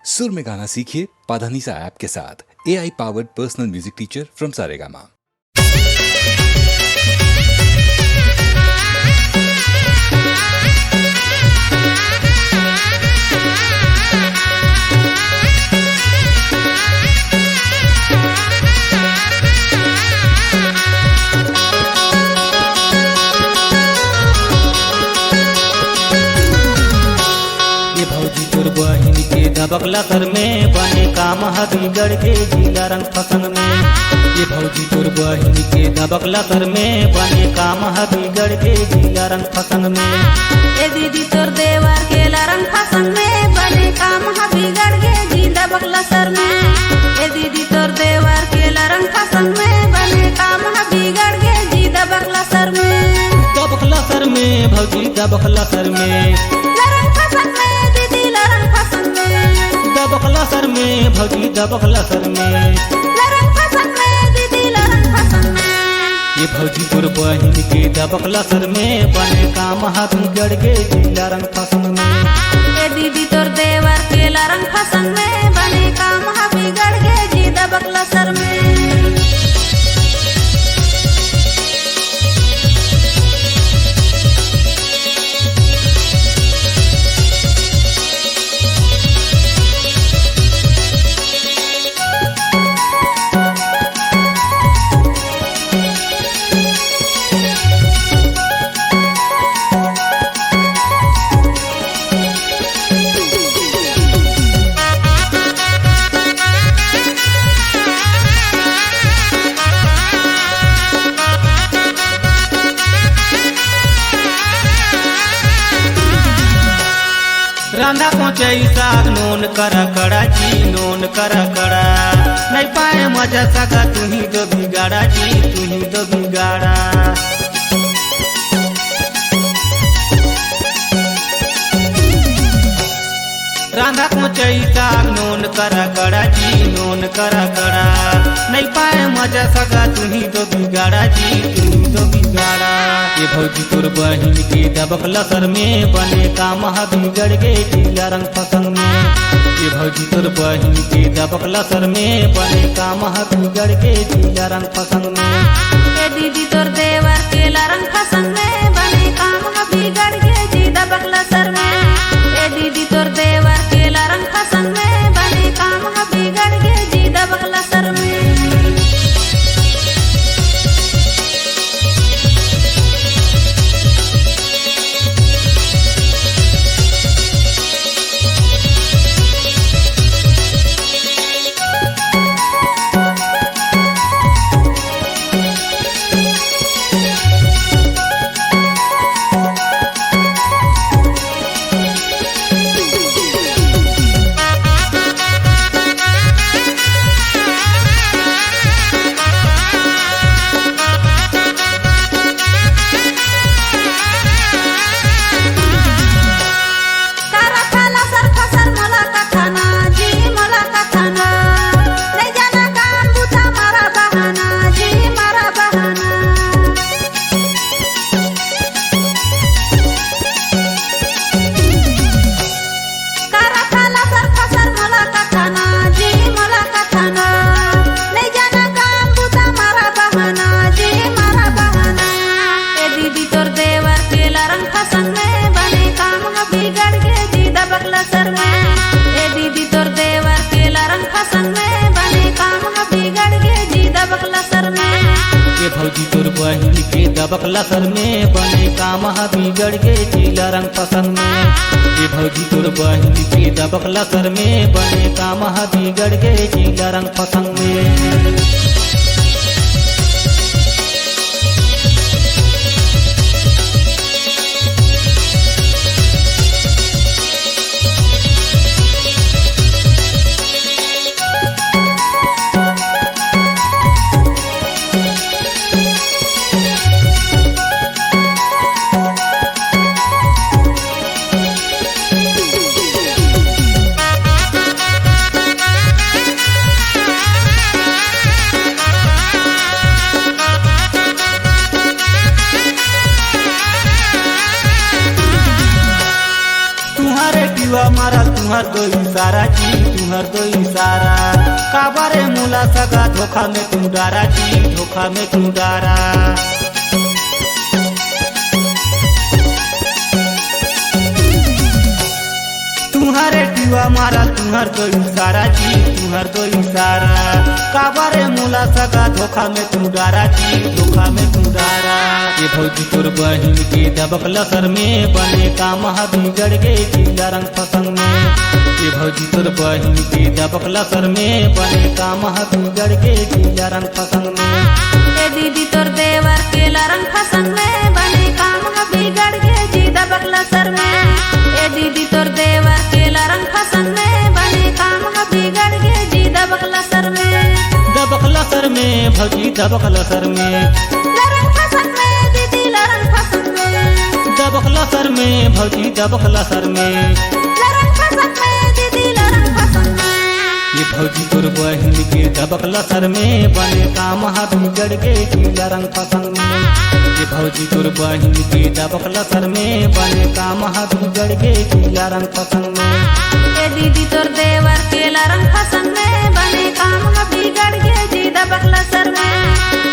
सुर में गाना सीखिए पाधानीसा ऐप के साथ। AI powered personal music teacher from Saregama. बहिन के दबकला सर में बने काम बिगड़ के जिला रंग फसन में। ये भौजी तोर बहिन के दबकला सर में बने काम बिगड़ के जिला रंग फसन में। ए दीदी तोर देवर के रंग फसन में बने काम बिगड़ के जी दबकला सर में। ए दीदी तोर देवर के रंग फसन में बने काम बिगड़ के जी दबकला सर में। दबकला सर में भौजी दबकला सर में दबकला सर में भौजी दबकला सर में। ये भौजी तोर बहिन के दबकला सर में बने काम बिगड़ के जिला रंग फसन में। ए दीदी तोर देवर के रंग फसन में बने काम बिगड़ के जी दबकला सर में। रांधा पहुँचे साग नोन करा कड़ा जी नोन करा कड़ा नहीं पाए मजा सका तुम्ही दो बिगाड़ा जी तुम्ही दो बिगाड़ा। रांधा पहुँचे साग नोन करा कड़ा जी नोन करा कड़ा नहीं पाए मजा सका तुम्ही दो बिगाड़ा जी तुम्ही दो बिगाड़ा। ये भौजी तोर बहिन के दबकला सर में बने काम बिगड़ के जिला रंग फसन में। ये भौजी तोर बहिन के दबकला सर में बने काम बिगड़ के जिला रंग फसन में। ए दीदी तोर देवर के रंग फसन में बने काम बिगड़ के जी दबकला सर में। ए दीदी तोर देवर के रंग फसन में बने काम बिगड़ के जी दबकला सर में। भौजी तोर बहिन के दबकला सर में बने काम बिगड़ के जिला रंग फसन में। ये भौजी तोर बहिन के दबकला सर में बने काम बिगड़ के जिला रंग फसन में। तुहर दो इशारा जी तुहर दो इशारा काबारे मुला सगा धोखा में तू डारा जी धोखा में तू डारा तुम्हारे टीवा मारा तुहर दो इशारा जी तुहर दो इशारा काबारे मुला सगा धोखा में तू डारा जी धोखा में तू डारा ये भौजी तोर बहिन के दबक लसर में बने काम बिगड़ गए जिला रंग फसंग में ये भौजी तोर बहिन के दबक लसर में बने काम बिगड़ गए जिला रंग फसंग में ए दीदी तोर देवर के रंग फसंग में बने काम बिगड़ गए जी दबक लसर में ए दीदी तोर देवर के रंग फसंग में बने काम बिगड़ गए जी दबक लसर में भौजी दबक लसर में रंग फसंग में दीदी रंग फसंग में दबक लसर में भौजी दबक लसर में रंग फसंग में दीदी रंग फसंग में ये भौजी तोर बहिन के दबक लसर में बने काम बिगड़ गए जिला रंग फसंग में ये भौजी तोर बहिन के दबक लसर में बने काम बिगड़ गए जिला रंग फसंग में ए दीदी तोर देवर के रंग फसंग में बने काम बिगड़ गए जी दबक लसर में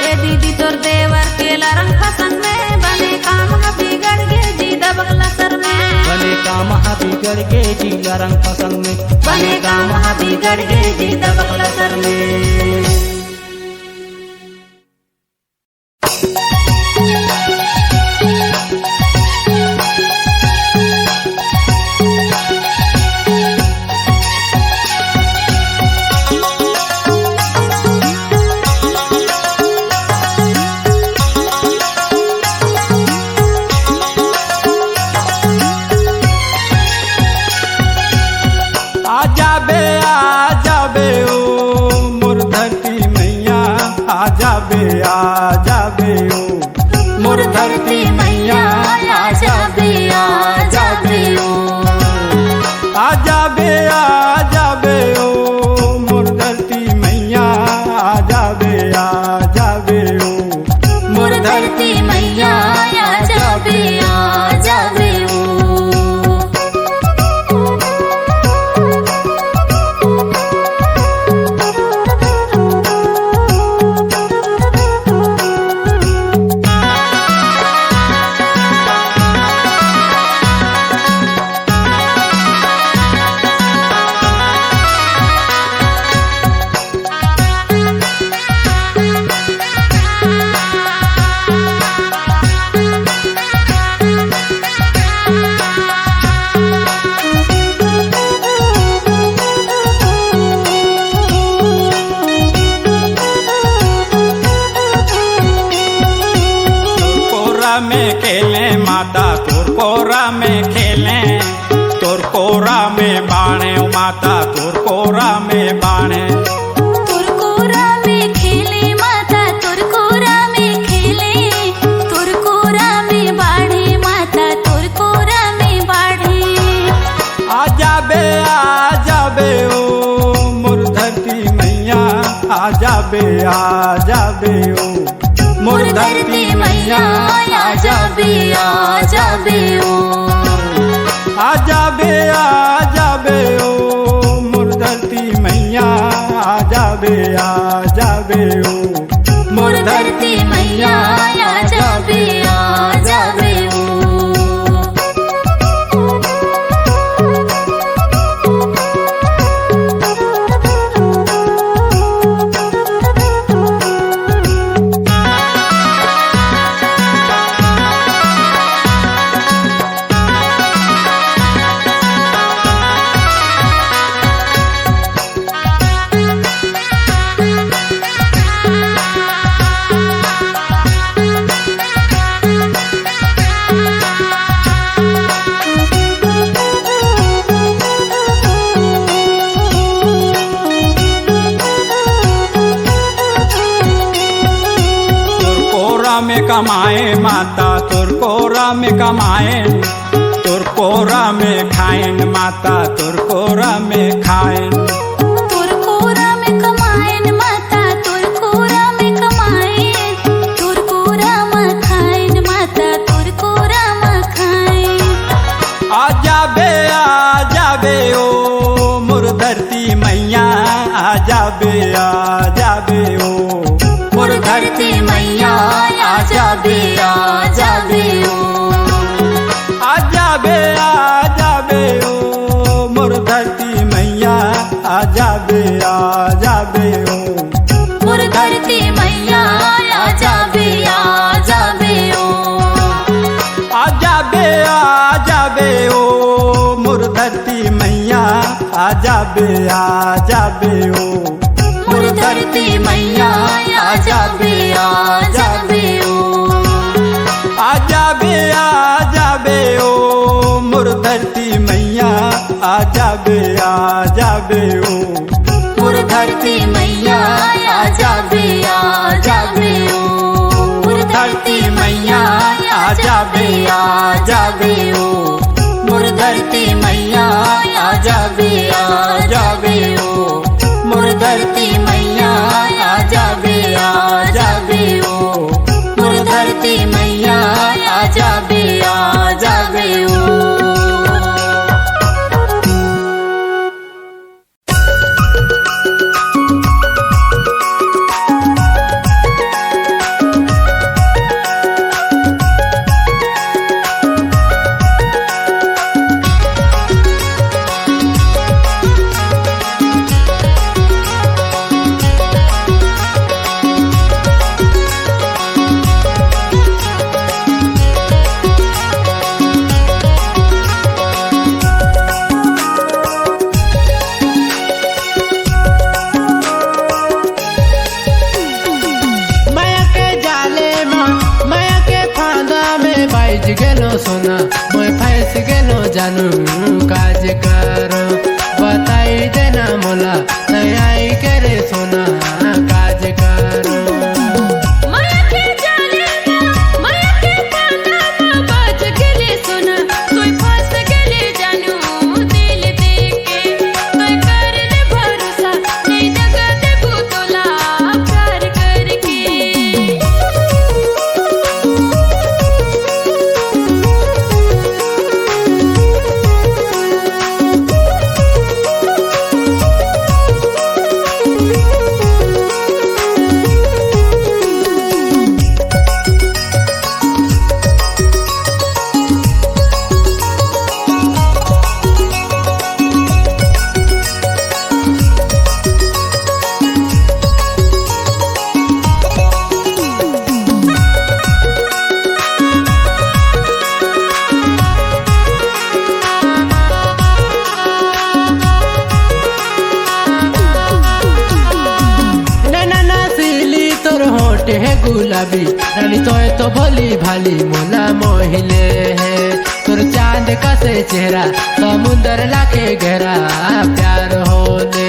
ए दीदी तोर देवर के रंग फसंग में बने काम बिगड़ गए जी दबक लसर में बने काम बिगड़ गए जिला रंग फसंग में बने काम बिगड़ गए जी दबक लसर में मोर धरती मैया आ जाबे ओ आ जाबे ओ मोर धरती मैया आ जाबे ओ मोर धरती मैया आ जाबे ओ में खेले माता तोर कोरा में खेले तोर कोरा में बाणे माता तोर कोरा में बाणे तोर कोरा में खेले माता तोर कोरा में खेले तोर कोरा में बाढ़े माता तोर कोरा में बाढ़े आ जाबे ओ मोर धरती मैया आ जाबे ओ मोर धरती मैया आ जाबे ओ आ जाबे ओ मोर धरती मैया आ जाबे ओ मोर धरती मैया आ जाबे ओ में कमाए माता तोर कोरा में कमाए तोर कोरा में खाएन माता तोर कोरा में खाएन तोर कोरा में कमाएन माता तोर कोरा में कमाएन तोर कोरा में खाएन माता तोर कोरा में खाएन आ जाबे ओ धरती मैया आ जाबे ओ मोर धरती मैया आ जाबे ओ आ जाबे ओ मोर धरती मैया आ जाबे ओ मोर धरती मैया आ जाबे ओ आ जाबे ओ मोर धरती मैया आ जाबे ओ मोर धरती मैया आ जाबे ओ आ जाबे ओ मोर धरती मैया आ जाबे ओ मोर धरती मैया आ जाबे ओ मोर धरती मैया आ जाबे ओ मोर धरती मैया आ जाबे ओ मोर धरती मैया आ जाबे ओ मोर धरती मैया आ जाबे ओ सोना मैं फंस गेलो जानू काज करो बताई देना मोला नहीं आई करे सोना काज करो गुलाबी रानी तो भोली भाली मोला मोहिले है तोर चांद का से चेहरा समुंदर लाके गहरा प्यार होले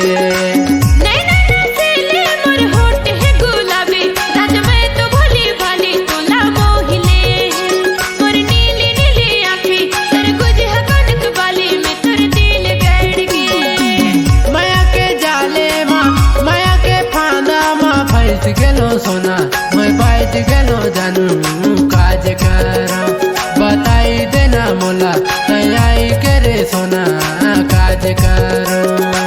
सोना मैं बैठ गेलो जानू काज करो बताई देना मोला तैयारी करे सोना काज करो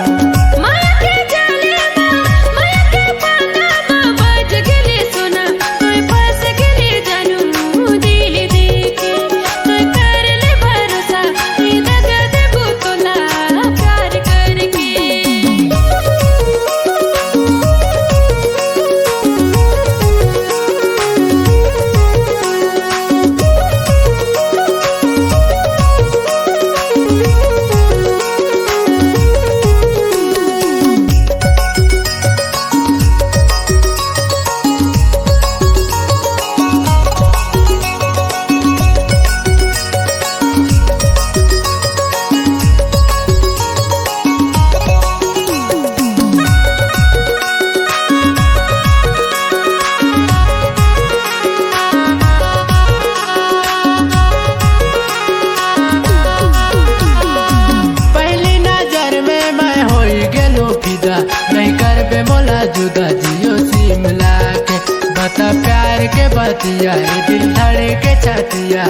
जुदा जियो सिमला के बता प्यार के बतिया दिल धड़ के छतिया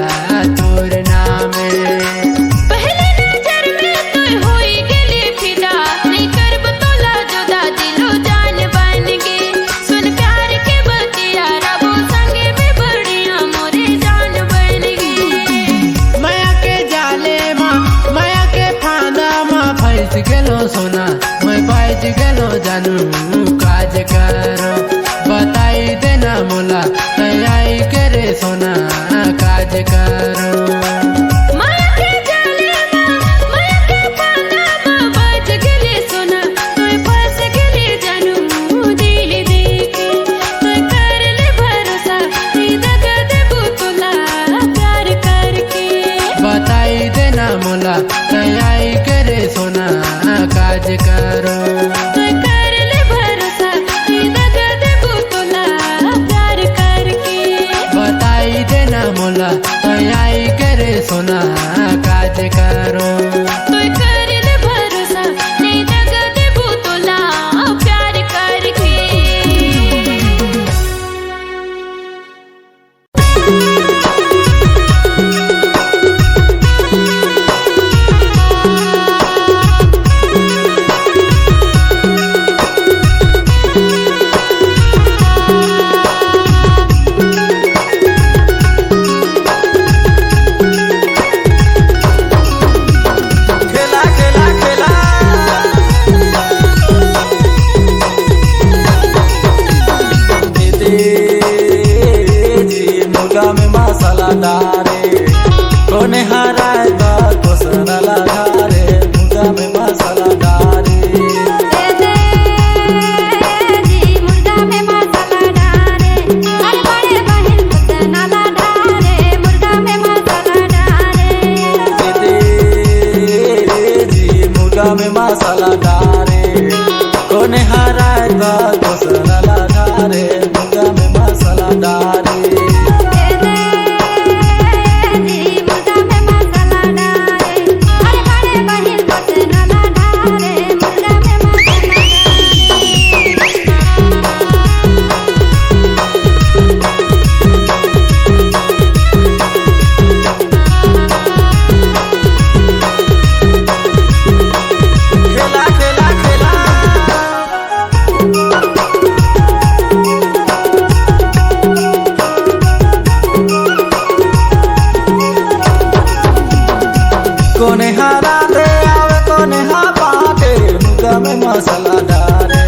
तोर नाम पहले नजर में तो होई गेली फिदा नहीं कर सोना मैं बाज गेलो जानू काज करो बताई देना मोला तैयारी के रे सोना काज करो माया के जाले माया के पाना बाज गेले सोना तोय फस गेले जानू दिल देके तोय कर ले भरोसा दगा देबू तोला प्यार करके बताई देना मोला तैयारी के रे सोना काज करो तोय कर ले भरोसा दगा देबू तोला प्यार करके बताई देना मोला तैयारी के रे सोना काज करो तोय कर ले भरोसा दगा देबू तोला प्यार करके खेला खेला खेला दीदी जी मुर्गा में मसाला डारे कोने हराए बा कोसना लगा रे मुर्गा में मसाला डारे दे दे जी मुर्गा में मसाला डाले अरे बड़े बहन मुझसे नाला डाले मुर्गा में मसाला डाले दीदी जी मुर्गा में मसाला डारे कोने हराए बा कोसना लगा रे मुर्गा में मसाला डारे दे दे जी मुर्गा में मसाला डाले अरे बड़े बहन मुझसे नाला डाले मुर्गा में मसाला खेला खेला खेला कोने हरा दे आवे कोने हा बाटे मुर्गा में मसाला डारे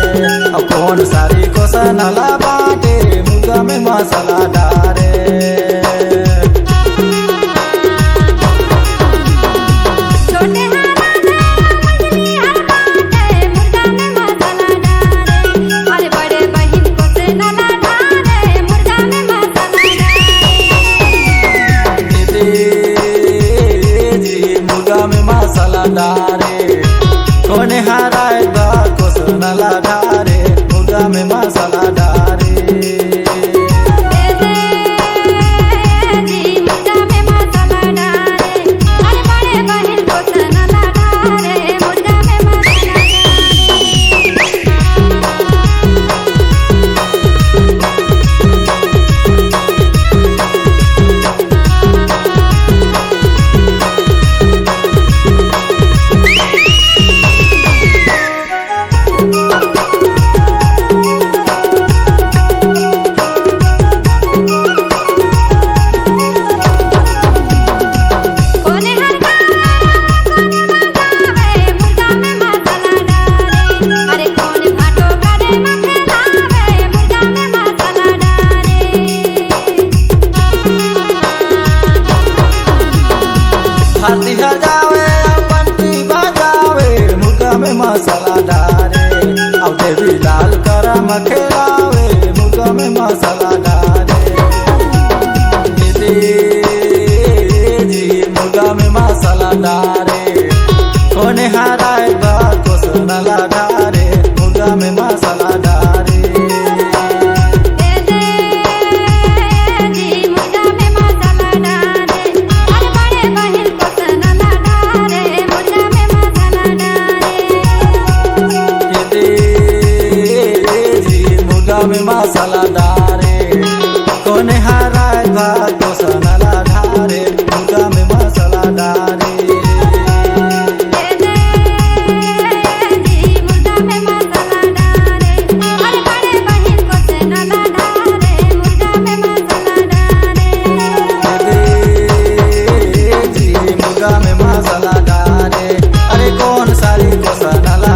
अब कौन सारी को सनाला बाटे मुर्गा में मसाला डारे छोटे हारा दे मछली हर बाटे मुर्गा में मसाला डाले अरे बड़े बहन को से नाला डाले मुर्गा में मसाला डाले दीदी जी मुर्गा में मसाला डारे कोने हराए बा को सनाला डारे मुर्गा में मसाला डारे दे दे जी मुर्गा में मसाला डाले अरे बड़े बहन को से नाला डाले मुर्गा में मसाला कोने हर गाना कोने बजावे मुर्गा में मसाला डाले अरे कोने फाटो करे मखलावे मुर्गा में मसाला डाले हाथी हजावे पंटी बजावे मुर्गा में मसाला डारे अब देवी लाल कर मखेलावे मुर्गा में मसाला डारे दीदी जी मुर्गा में मसाला डारे कोने हराए बा को सनाला डारे मुर्गा में मसाला डारे दे दे जी मुर्गा में मसाला डाले अरे बड़े बहन को से नाला डाले मुर्गा में मसाला डाले दीदी जी मुर्गा में मसाला डारे कोने हराए बा को सनाला डारे मुर्गा में मसाला डारे दे दे जी मुर्गा में मसाला डाले अरे बड़े बहन को से नाला डाले मुर्गा में मसाला डाले दीदी जी मुर्गा में मसाला डारे अरे कौन सारी को सनाला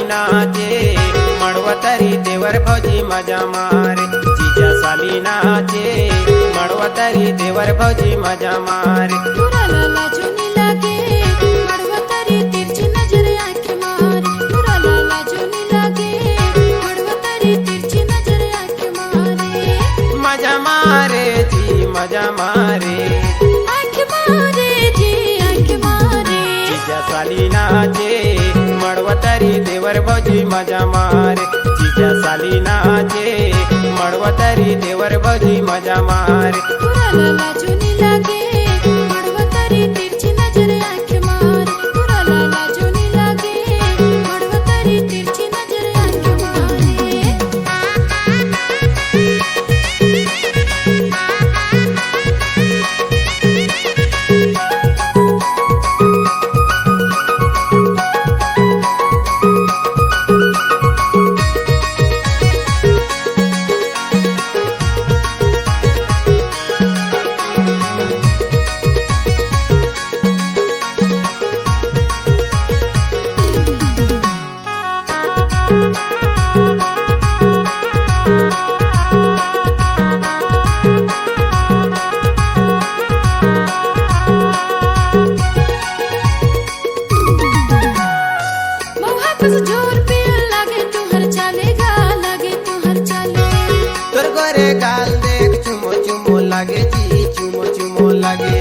नाचे मड़वतरी देवर भौजी मजा मारे जीजा साली नाचे मड़वतरी देवर भौजी मजा मारे पूरा लाला चुनी लागे मड़वतरी तिरछी नजर आंख मारे पूरा लाला चुनी लागे मड़वतरी तिरछी नजर आंख मारे मजा मारे जी मजा मारे आंख मारे जी आंख मारे जीजा साली नाचे मड़वतरी देवर भौजी मजा मारे जीजा साली नाचे मड़वतरी देवर भौजी मजा मारे पूरा लाला चुनी लागे मड़वतरी तिरछी नजर आंख मारे पूरा लाला चुनी लागे मड़वतरी तिरछी नजर आंख मारे मौहा कस जोर पे लागे तू हर चालेगा लागे तू हर चाले तोर गोरे गाल देख चुमो चुमो लागे जी चुमो चुमो लागे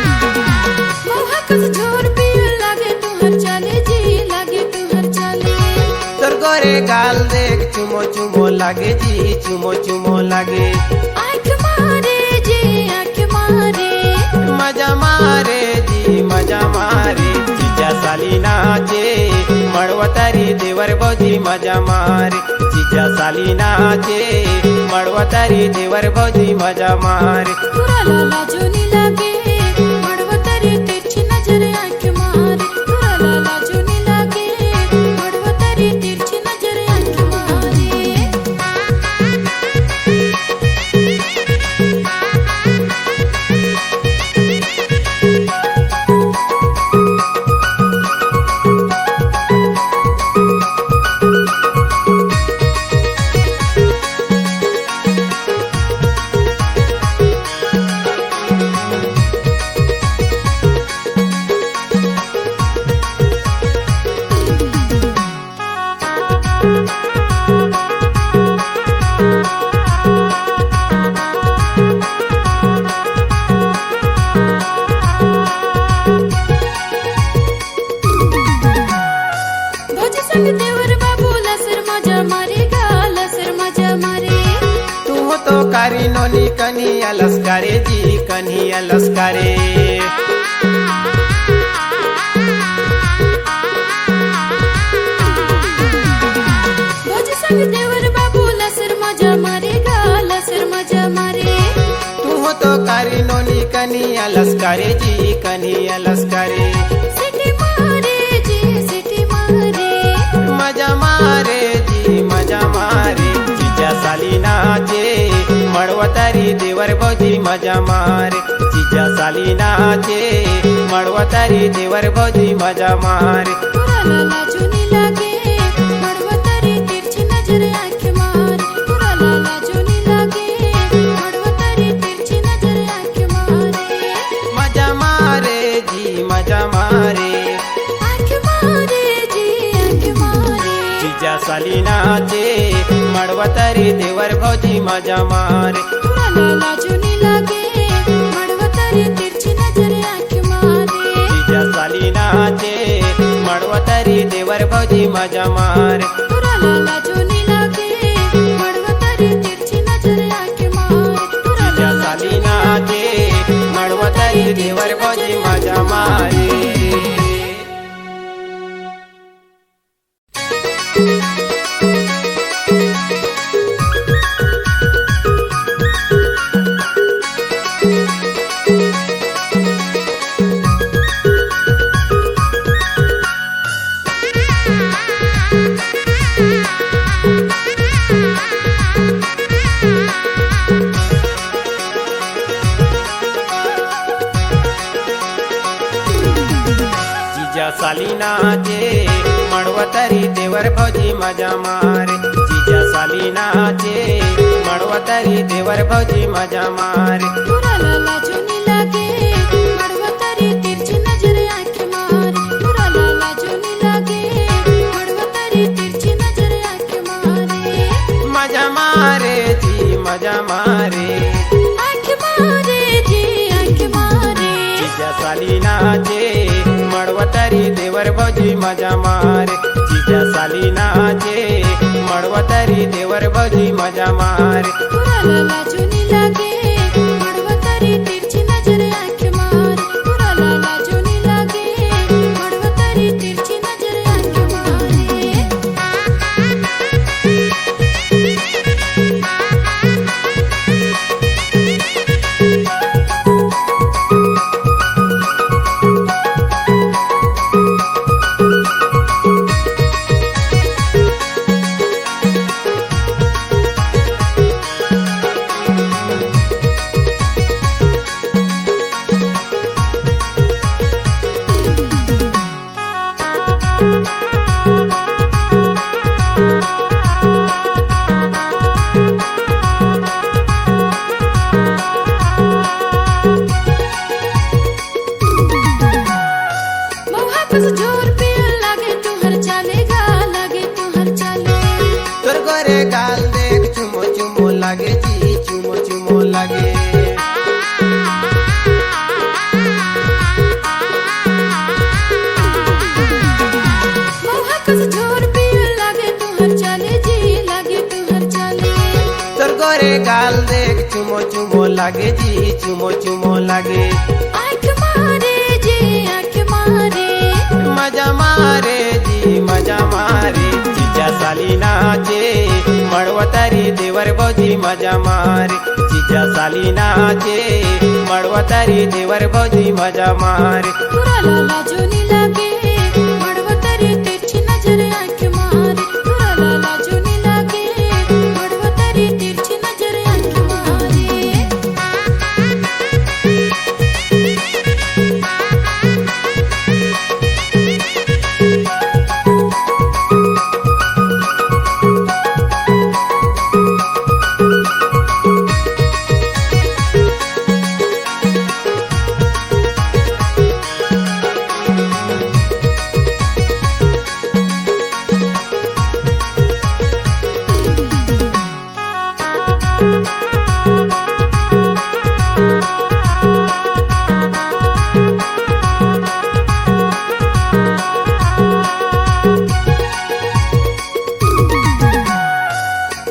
मौहा कस जोर पे लागे तू हर चाले जी लागे तू हर चाले तोर गोरे गाल देख चुमो चुमो लागे जी चुमो चुमो लागे आंख मारे जी आंख मारे मजा मारे जी मजा मारे जीजा साली नाचे मड़वतरी देवर भौजी मजा मारे जीजा साली नाचे मड़वतरी देवर भौजी मजा मारे पूरा लाला चुनी लागे मड़वतरी तिरछी नजर आंख मारे पूरा लाला चुनी लागे मड़वतरी तिरछी नजर आंख मारे भौजी संग देवर बाबू लसर मजा मारेगा लसर मजा मारे तुम तो कारी नोनी कनी अलस्कारे जी कनी अलस्कारे भौजी संग देवर बाबू लसर मजा मारेगा लसर मजा मारे तुम तो कारी नोनी कनी अलस्कारे जी कनी अलस्कारे सिटी मारे जी सिटी मारे मजा मारे जी मजा मारे जीजा साली नाचे मड़वतरी देवर भौजी मजा मारे जीजा साली नाचे मड़वतरी देवर भौजी मजा मारे पूरा लाला चुनी लागे मड़वतरी तिरछी नजर आंख मारे पूरा लाला चुनी लागे मड़वतरी तिरछी नजर आंख मारे मजा मारे जी मजा मारे आंख मारे जी आंख मारे जीजा साली नाचे मड़वतरी देवर भौजी मजा मारे पूरा लाला चुनी लागे मड़वतरी तिरछी नजर आंख मारे जीजा साली नाचे मड़वतरी देवर भौजी मजा मारे पूरा लाला चुनी लागे मड़वतरी तिरछी नजर आंख मारे पूरा जीजा साली नाचे मड़वतरी देवर भौजी मजा मारे जीजा साली नाचे मड़वतरी देवर भौजी मजा मारे जीजा साली नाचे मड़वतरी देवर भौजी मजा मारे पूरा लाला जोनी लागे मड़वतरी तिरछी नजर आंख मारे पूरा लाला जोनी लागे मड़वतरी तिरछी नजर आंख मारे मजा मारे जी मजा मारे आंख मारे जी आंख मारे जीजा साली नाचे मड़वतरी देवर भौजी मजा मारे जीजा साली नाचे मड़वतरी देवर भौजी मजा मारे पूरा लाला जोनी लागे मड़वतरी तिरछी नजर आंख मारे पूरा लाला जोनी लागे मड़वतरी तिरछी नजर आंख मारे मौहा कस जोर पे लागे तू हर चालेगा लागे तू हर चाले तोर गोरे गाल देख चुमो चुमो लागे जी चुमो चुमो लागे मौहा कस जोर पे लागे तू हर चाले जी लागे तू हर चाले तोर गोरे गाल देख चुमो चुमो लागे जी चुमो चुमो लागे आंख मारे जी आंख मारे मजा मारे जी मजा मारे जीजा साली नाचे मड़वतरी देवर भौजी मजा मारे जीजा साली नाचे मड़वतरी देवर भौजी मजा मारे पूरा लाला जोनी लागे मड़वतरी तिरछी नजर आंख मारे पूरा लाला जोनी लागे मड़वतरी तिरछी नजर आंख मारे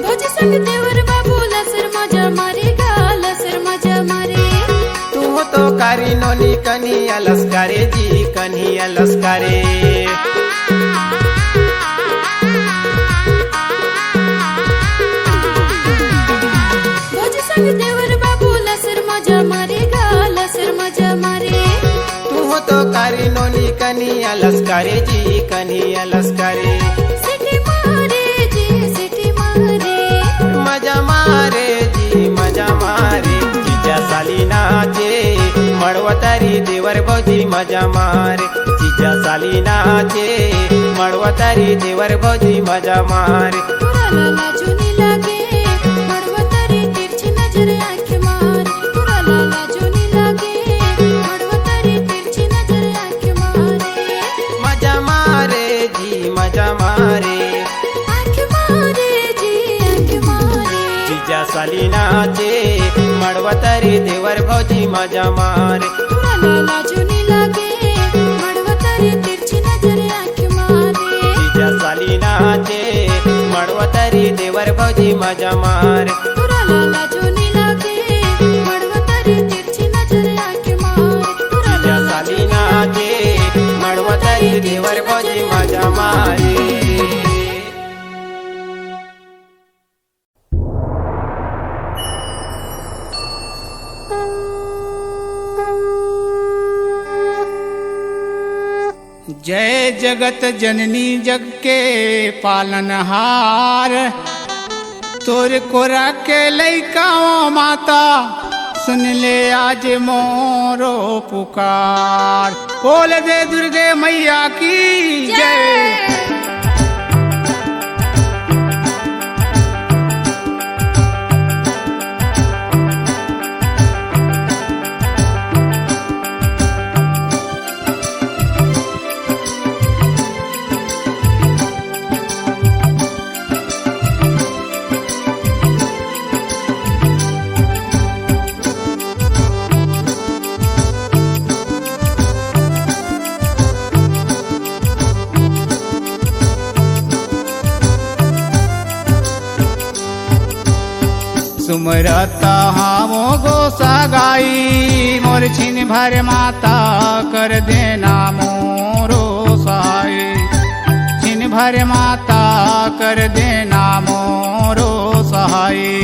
भौजी संग देवर बाबू लसर मजा मारेगा लसर मजा मारे तू हो तो कारी नोनी कनी अलस्कारे जी कनी अलस्कारे भौजी संग देवर बाबू लसर मजा मारेगा लसर मजा मारे तू हो तो कारी नोनी कनी अलस्कारे जी कनी अलस्कारे सिटी मारे जी सिटी मारे मजा मारे जी मजा मारे जीजा साली नाचे मड़वतरी देवर भौजी मजा मारे जीजा साली नाचे मड़वतरी देवर भौजी मजा मारे पूरा लाला जोनी लागे मड़वतरी तिरछी नजर आंख मारे पूरा लाला जोनी लागे मड़वतरी तिरछी नजर आंख मारे मजा मारे जी मजा मारे आंख मारे जी आंख मारे जीजा साली नाचे मड़वतरी देवर भौजी मजा मारे पूरा लाला जोनी लागे मड़वतरी तिरछी नजर आंख मारे जीजा साली नाचे मड़वतरी देवर भौजी मजा मारे पूरा लाला जोनी लागे मड़वतरी तिरछी नजर आंख मारे पूरा जीजा साली नाचे मड़वतरी देवर भौजी मजा मारे जय जगत जननी जग के पालनहार तोर को के लैका माता सुन ले आज मोरो पुकार, बोल दे दुर्गे मैया की जय। सुमरता हामो गोसा गाई, मोर छिन भर माता कर देना मोरो साई। छिन भर माता कर देना मोरो सहाई।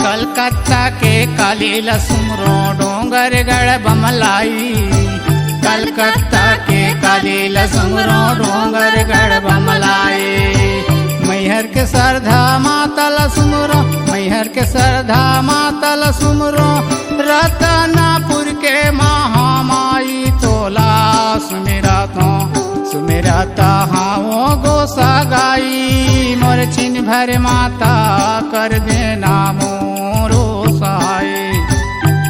कलकत्ता के काली लसुमरो डोंगर गढ़ बमलाई। कलकत्ता के काली लसुमरो डोंगर गढ़ बमलाई। मैहर के सरधा माता लसुमरो, मैहर के सरधा माता लसुमरो। रतनापुर के महामाई तोला सुमिराता हाओ गोसा गाई। मोर छिन भर माता कर देना मोरो सहाय।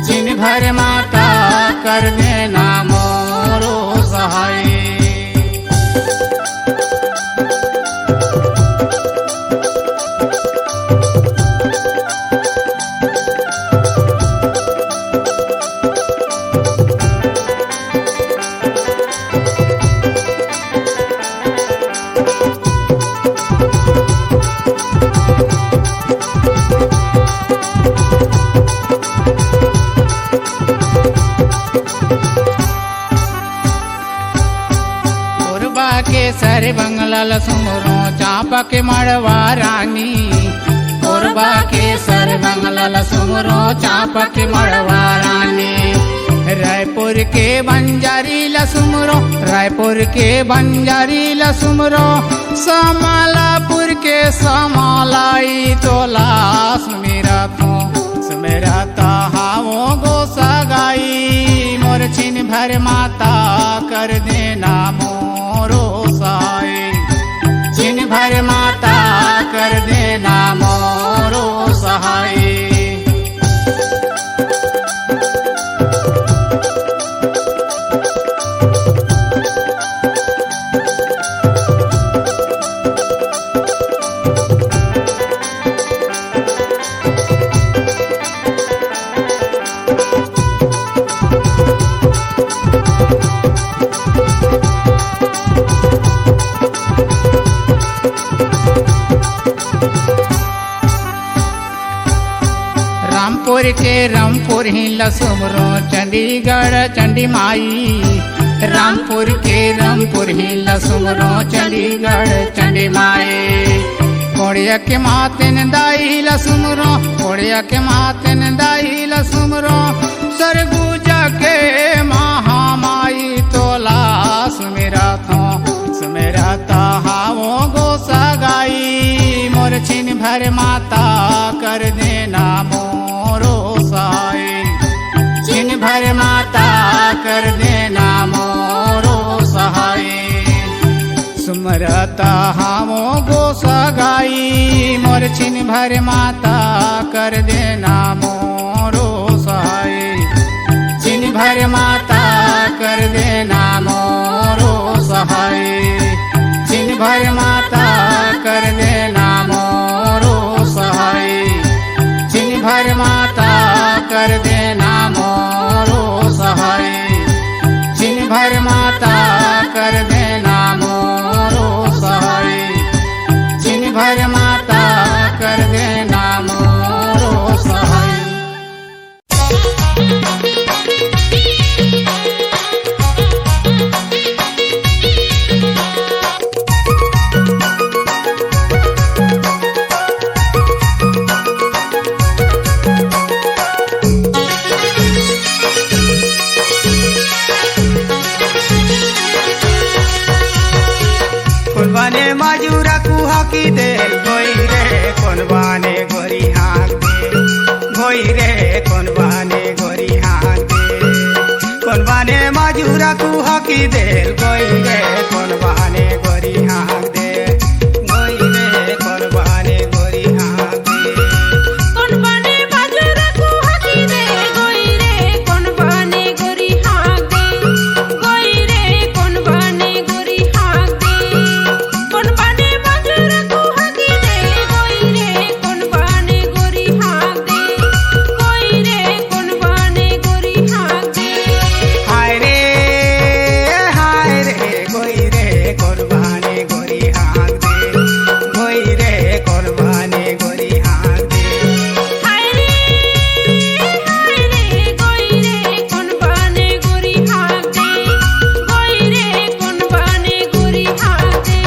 छिन भर माता कर देना मोरो सहाय। के सर बंगला लसुमरो चांपा के मड़वा रानी। कोरबा के सर बंगला लसुमरो चांपा के मड़वा रानी। रायपुर के बंजारी लसुमरो, रायपुर के बंजारी लसुमरो। समालापुर के समालाई तोला सुमेराता हाओ गोसा गाई। मोर छिन भर माता कर देना मोरो सहाय। छिन भर माता कर देना मोरो सहाय। रामपुर के रामपुर ही लसुमरो चंडीगढ़ चंडी माई। रामपुर के रामपुर ही लसुमरो चंडीगढ़ चंडी माई। कोड़िया के मातन दाई लसुमरो, कोड़िया के मातन दाई लसुमरो। सरगुजा के महामाई तोला सुमेराता हाओ गोसा गाई। मोर छिन भर माता कर देना मोरो सहाय। छिन भर माता कर देना मोरो सहाय। सुमरता हाओ गोसा गाई। मोर छिन भर माता कर देना मोरो सहाय। छिन भर माता कर देना मोरो सहाय। छिन भर माता कर देना मोरो सहाय। छिन भर माता कर भर माता कर देना मोरो सहाय, छिन भर माता कर देना मोरो सहाय। बने मजूरा कुहा की दे गोई रे कौन बाने गोरी हाथ दे, गोई रे कौन बाने गोरी हाथ दे, कौन बाने मजूरा कुहा की दे गोई रे कौन बाने गोरी हाथ दे, गोई रे कौन बाने गोरी हाथ दे। कौन बने मजूरा कुहा की दे गोई रे कौन बने गोरी हाथ दे, गोई रे कौन बने गोरी हाथ दे। कौन बने मजूरा कुहा की दे गोई रे कौन बने गोरी हाथ दे, गोई रे कौन बने गोरी हाथ दे। हाय रे गोई रे कौन बाने गोरी हाथ दे, गोई रे कौन बाने गोरी हाथ दे। हाय रे गोई रे कौन बने गोरी हाथ दे, गोई रे कौन बने गोरी हाथ दे।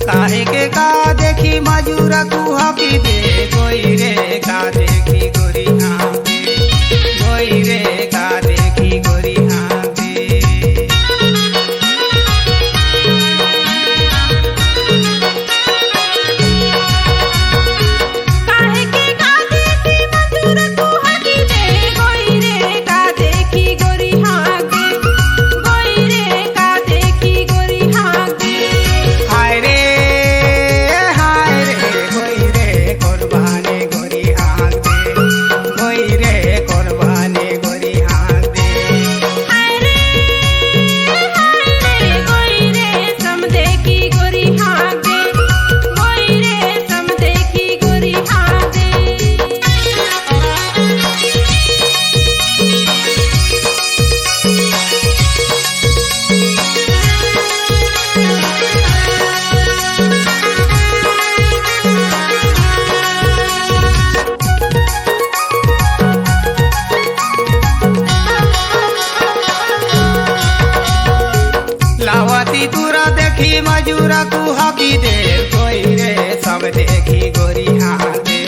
काहे के का देखी मजूरा कुहा की दे गोई रे का देखी गोरी हाँ दे, गोई रे का देखी गोरी हाँ दे। काहे के का देखी मजूरा कुहा की दे गोई रे का देखी गोरी हाथ दे, गोई रे का देखी गोरी हाथ दे। हाय रे गोई रे कौन बाने गोरी हाथ दे, गोई रे कौन बाने गोरी हाथ दे। हाय रे गोई रे सम देखी गोरी हाथ दे, गोई रे सम देखी गोरी हाथ दे। लावती तुरा देखी मजूरा कुहा की दे गोई रे सब देखी गोरी हाथ दे,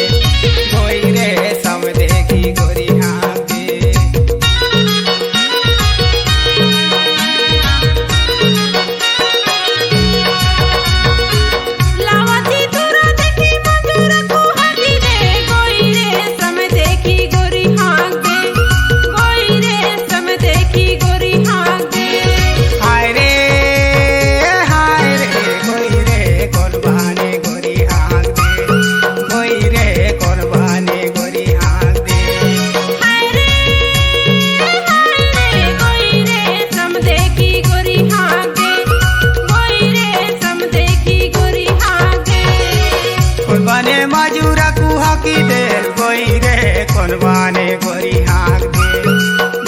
गोई रे सब देखी गोरी हाथ दे। लावती तुरा देखी मजूरा कुहा की दे गोई रे सम देखी गोरी हाथ दे, गोई रे सम देखी गोरी हाथ दे। हाय रे गोई रे कौन बाने गोरी हाथ दे, गोई रे कौन बाने गोरी हाथ दे। हाय रे गोई रे सम देखी गोरी हाथ दे, गोई रे सम देखी गोरी हाथ दे। कौन बाने मजूरा कुहा की दे गोई रे कौन बाने गोरी हाथ दे,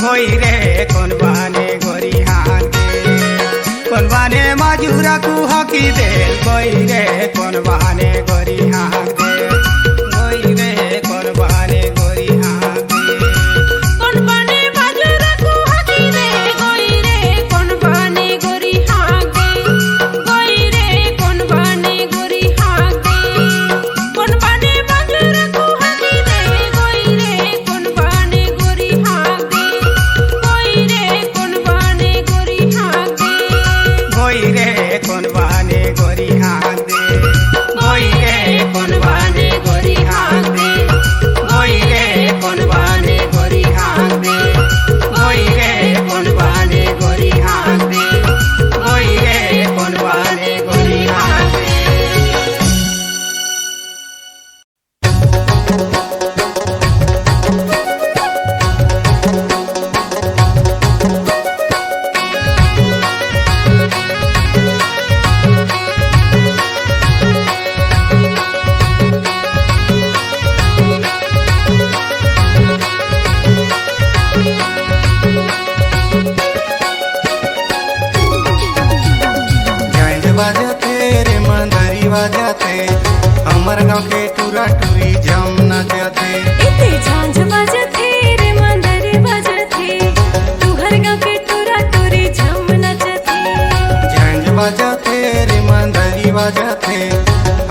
गोई रे कौन बाने गोरी हाथ दे। कौन बाने मजूरा कुहा की दे गोई रे कौन बाने गोरी हाथ दे, गोई रे कौन बाने गोरी हाथ दे। कौन बने मजूरा कुहा की दे गोई रे कौन बने गोरी हाथ दे, गोई रे कौन बने गोरी हाथ दे। कौन बने मजूरा कुहा की दे गोई रे कौन बने गोरी हाथ दे, गोई रे कौन बने गोरी हाथ दे। गोई रे कौन बाने गोरी हाथ दे, गोई रे बैंड बजाते रे मंदरी बजाते हमर गाँव के टूरा टूरी जम नचते इते झांझ बजथे रे मंदरी बजथे तुहर गाँव के टूरा टूरी झम नचथे बैंड बजाते रे मंदरी बजाते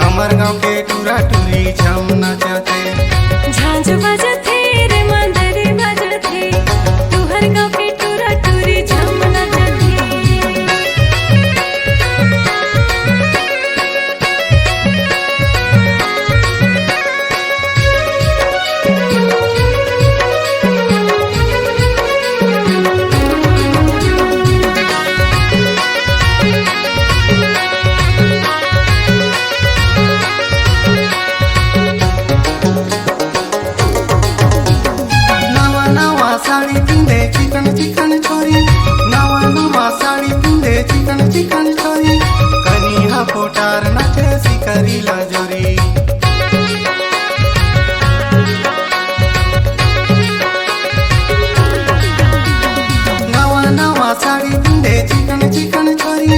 हमर गाँव के टूरा टूरी जम नचते झांझ बजथे रे मंदरी बजथे तुहर गाँव के टूरा टूरी झम नचथे नवा नवा साड़ी पिंदे चिकन चिकन छोरी नवा नवा साड़ी पिंदे चिकन चिकन छोरी कनिहा पोटार नचे सिकरी लजोरी नवा नवा साड़ी पिंदे चिकन चिकन छोरी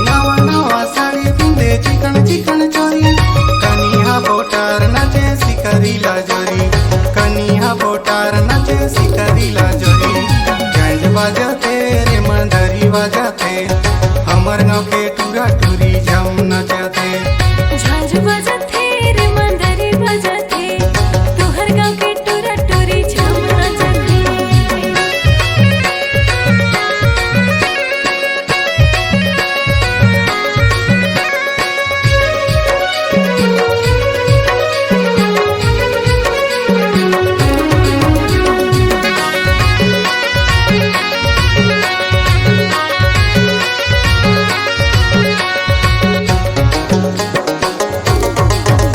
नवा नवा साड़ी पिंदे चिकन चिकन छोरी कनिहा पोटार नचे सिकरी लजोरी कनिहा पोटार नचे सिकरी लजोरी बैंड बजाते रे मंदरी बजाते हमर गाँव के टूरा टूरी झम नचते झांझ बजथे रे मंदरी बजथे तुहर गाँव के टूरा टूरी झम नचथे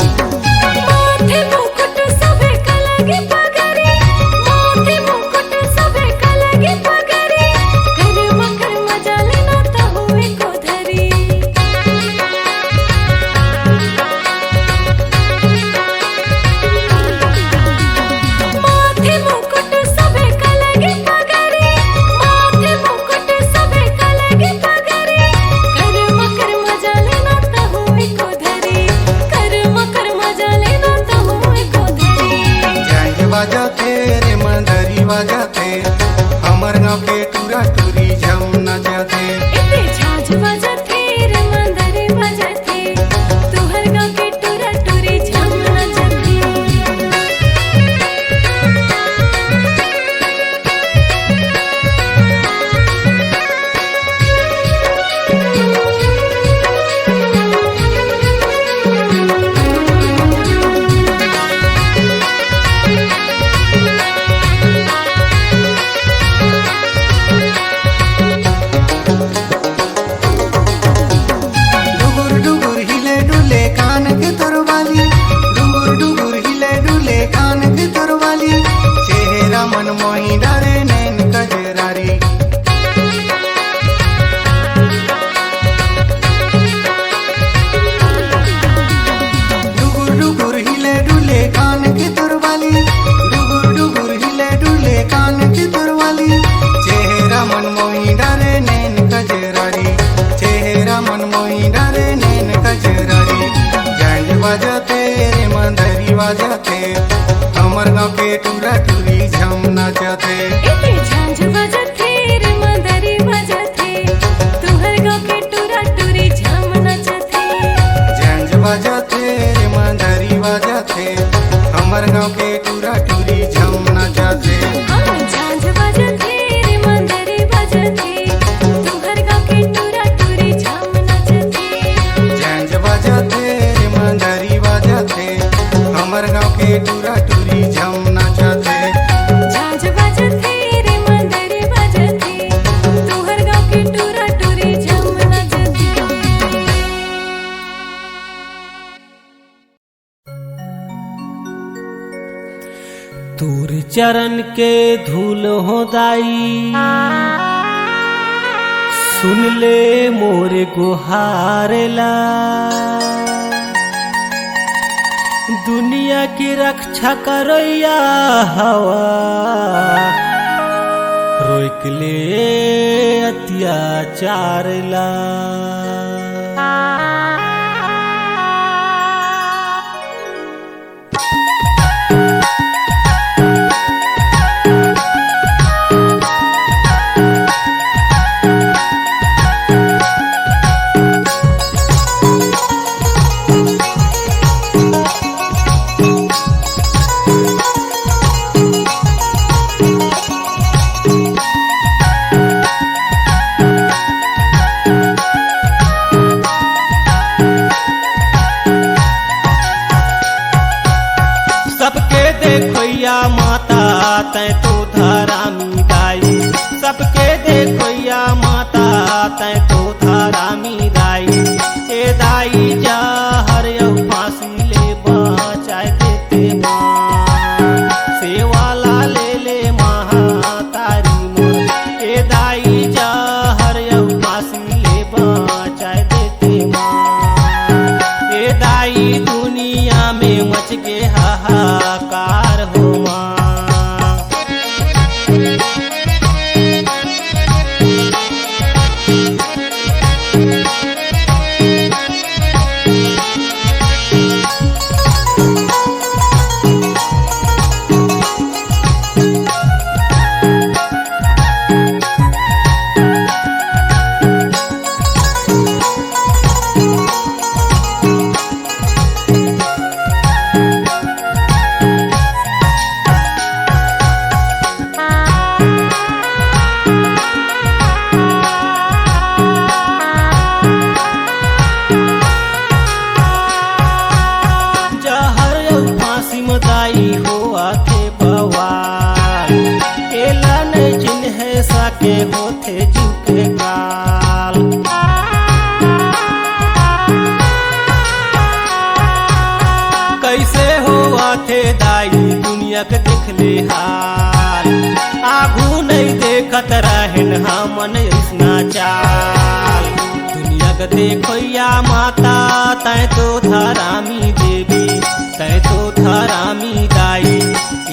माथे मुकुट सभे कलगी पगरी माथे मुकुट सभे कलगी पगरी कर मकर मजा लेना त हुए को धरी माथे मुकुट सभे कलगी पगरी माथे मुकुट सभे कलगी पगरी कर मकर मजा लेना त हुए को धरी कर मकर मजा लेना त हुए को धरी बैंड बजाते रे मंदरी बजाते हमर गाँव के टूरा टूरी झम नचते इते झांझ बजथे रे मंदरी बजथे तुहर गाँव के टूरा टूरी झम नचथे डुगुर डुगुर हिले डुले कान के तोरवाली डुगुर डुगुर हिले डुले कान के तोरवाली चेहरा मन मोही डरे नैन कजरारी डुगुर डुगुर हिले डुले कान के तोरवाली डुगुर डुगुर हिले डुले कान के तोरवाली चेहरा मन मोही डरे नैन कजरारी चेहरा मन मोही डरे नैन कजरारी बैंड बजाते रे मंदरी बजाते हमर गाँव के टूरा टूरी झम नचते इते झांझ बजथे रे मंदरी बजथे तुहर गाँव के टूरा टूरी झम नचथे बैंड बजाते रे मंदरी बजाते हमर गाँव के टूरा टूरी झम नचते झांझ बजथे रे मंदरी बजथे तुहर गाँव के टूरा टूरी झम नचथे बैंड बजाते रे मंदरी बजाते हमर गाँव के टूरा टूरी झम नचते झांझ बजथे दूर चरण के धूल हो दाई सुन ले मोरे गुहारेला दुनिया की रक्षा करैया हवा रोक ले अत्याचार ला देखोया माता तै तो धरामी दाई सबके देखोया माता तै तो धरामी दाई ए दाई जा हर फांसी ले बचाए देते माँ सेवाला ले महातारी मोर ए दाई जा हर फांसी ले बचाए देते माँ ए दाई दुनिया में मच के हाहाकार हो माँ के होते झुके काल कैसे हो आथे दाई दुनिया के देख ले हाल आगू नहीं देखत रहन हमन इसना चाल दुनिया के देखोया माता तै तो धरामी देवी तै तो धरामी दाई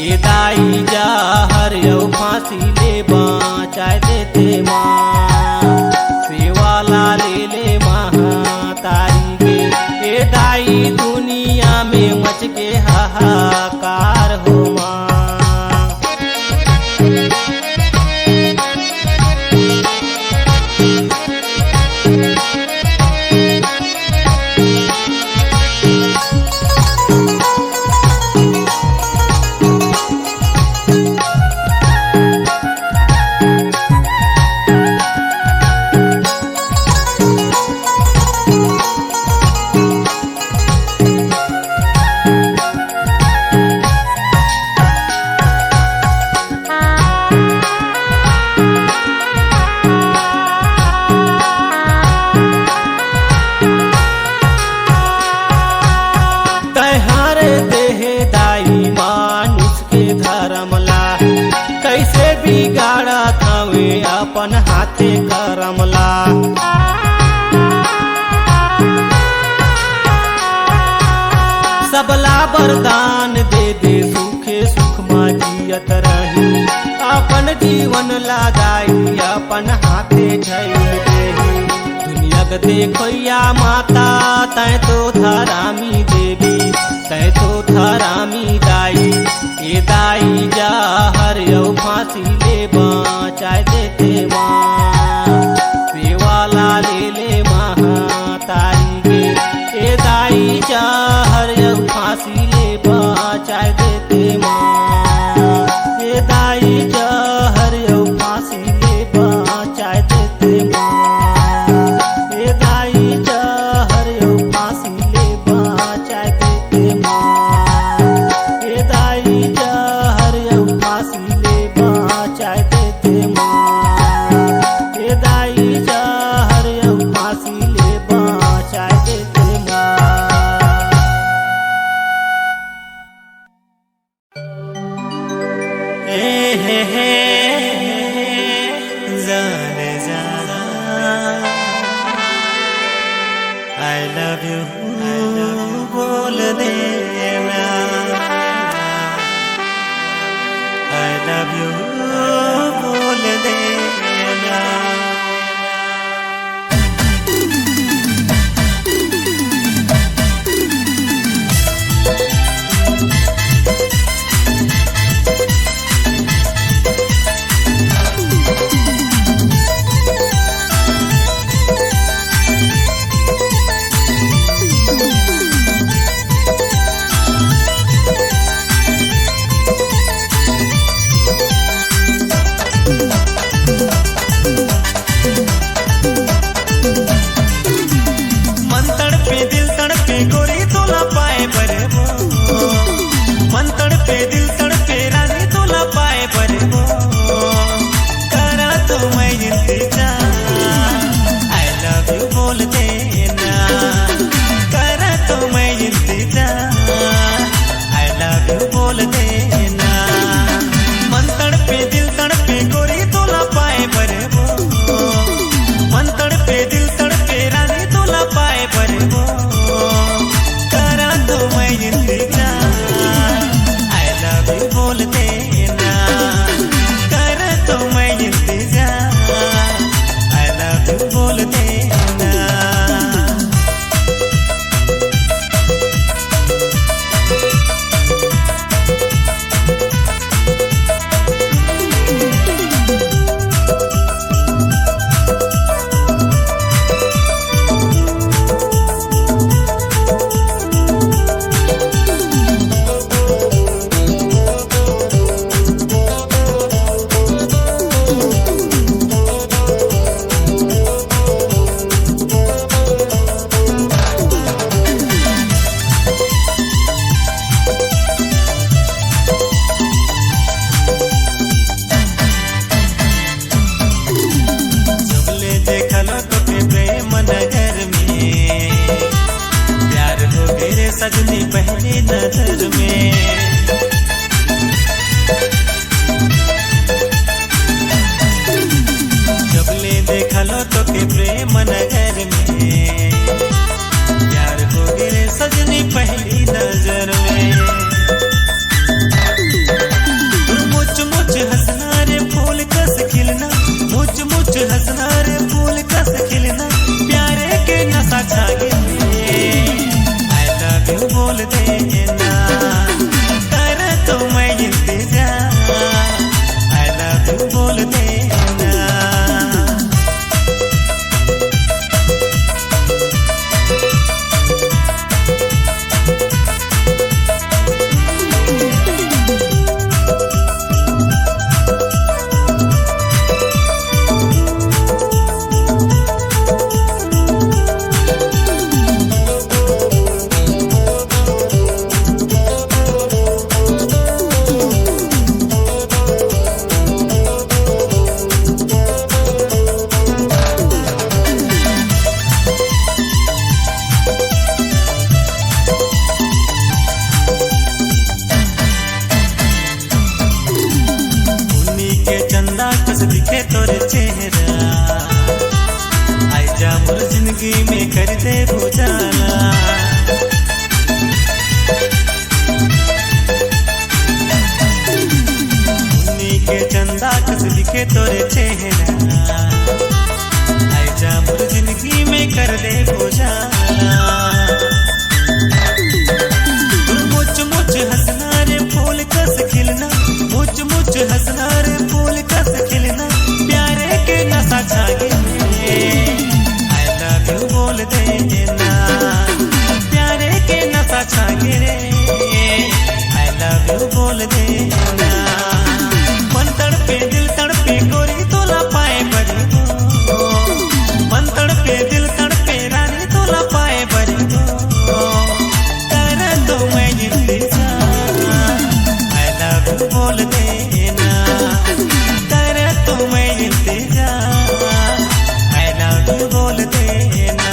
ये दाई जा हर फांसी ले बचाए देते माँ सेवाला ले महातारी के ये दाई दुनिया में मच के हाहाकार हो माँ कैसे बिगाड़ा थावे अपन हाथे करमला सबला वरदान दे दे सुखे सुख जियत रही अपन जीवन लगाई अपन हाथे झैल देही दुनिया के देखोया माता तै तो धरामी देवी तै तो धरामी दाई ए दाई जा हर फांसी ले बचाए देते माँ सेवाला ले महातारी के ए दाई जा हर फांसी ले बचाए देते माँ ए दाई जा हर फांसी ले बचाए देते माँ ए दाई जा हर फांसी ले बचाए देते माँ ए दाई जा हर फांसी ले बचाए लव यू बोल देना। मन तड़पे दिल तड़पे गोरी तोला पाए बरे वो, मन तड़पे दिल तड़पे रानी तोला पाए बरे वो, करा तो मैं इंतजार आई लव यू बोल देना, करा तो मैं इंतजार आई लव यू बोल देना। मन तड़पे दिल तड़पे गोरी तोला पाए बरे वो, मन तड़पे दिल तड़पे रानी तोला पाए बरे वो, करा तो मैं इंतजार आई लव यू बोल देना, करा तो मैं इंतजार आई लव यू बोल देना। सबले देखलो तो प्रेम नगर में, प्यार हो गए सजनी पहली नजर में। सबले देखलो तो प्रेम नगर में, प्यार हो गए सजनी पहली नजर में। मुझ मुझ हंसना रे फूल कस खिलना, मुझ मुझ हंसना रे फूल कस खिलना, प्यारे के नशा छा गए आई लव यू बोल देना, कर तो मैं इंतजार आई लव यू बोल देना। चंदा कस दिखे तोरे चेहरा, आई जा मोर जिंदगी में कर दे बुझाना। उन्हीं के चंदा कस दिखे तोरे चेहरा, आई जा मोर जिंदगी में कर दे बुझाना। मुझ मुझ हंसना रे फूल कस खिलना, मुझ मुझ हंसना रे फूल कस खिलना, प्यारे के नशा छा गए आई लव यू बोल देना, प्यारे के नशा छा गए आई लव यू बोल देना। मन तड़पे दिल तड़पे गोरी तोला पाए बरी वो, मन तड़पे दिल तड़पे रानी तोला पाए बरी वो, कर दो मैं इंतजार आई लव यू बोल देना, कर तो मैं इंतजार आई लव यू बोल देना।